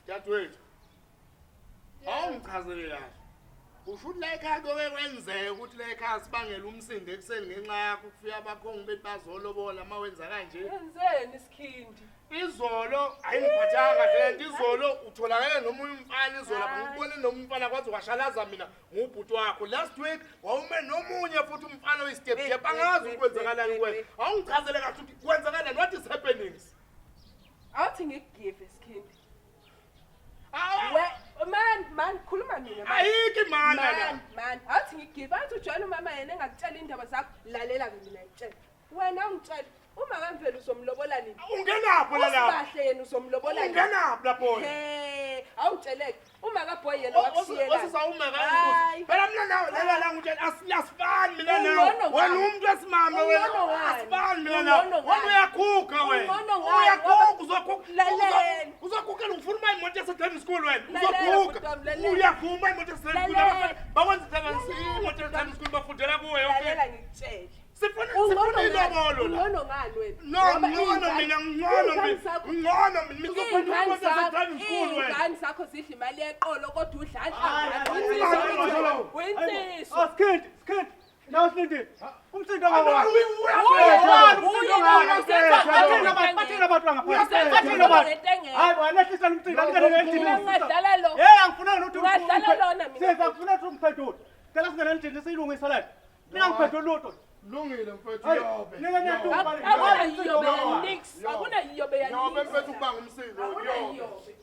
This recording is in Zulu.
Dadewethu. Awungichazele kahle. Usho ukuthi la ekhaya koke kwenzeka ukuthi la ekhaya sibangela umsindo ekseni ngenxa yakho kufika abakhongi bethi bazolobola uma wenza kanje. Yenzeni isikhindi? Izolo ayingiphathanga kahle izolo utholakala nomunye umfana izolo lapha ngibone nomfana kwathi washalaza mina ngubhuti wakho last week wawume nomunye futhi umfana oyistep step angazi ukwenzakalani kuwe awungichazele kahle ukuthi kwenzakalani what is happening Awuthi ngikugive isikhindi. Ah Man khuluma mina. ayiki mana Man, awuthi ngikugive athi ujwayele umama yena engakutshela indaba zakho lalela ke mina ngitshela. Wena ungitshela uma kamvela uzomlobola nini? ungenapho la lapha Usibahle yena uzomlobola nini? ungenapho lapho Awutsheleke uma kaBoy yena wakushiyela. Osizawuma kakhulu phela mina nawe la ngitshela asifani mina nawe wena umuntu wesimama wena asifani mina nawe wena uyakhukha wena uyakhukha uzokhukela ufuna uma imoto yasedriving school wena uzokhukha uyakhuma imoto yasedriving school bakwenza imoto yasedriving school bafundela kuwe Lalela ngikutshela. sifuna ilobolo la Ngono ngani wena? ngcono mina ngcono ngizofunda imoto yasedriving school wena Ingane zakho zidla imali yeqolo kodwa udla Winsizwa. Skid. Now Slindi. Umsindo ngaba. Hayi walehlisa umsindo Ngadala lo. angifuna ukuthi Ngadala lona mina. ngifuna ukuthi umphedule. Cela singene endlini siyilungisa la. Mina ngiphendula lutho. lungile mfethu yobe Akuna yiyobe ya nix. Akuna yiyobe ya nix. yobe mfethu ubanga umsindo Akuna yobe yiyobe.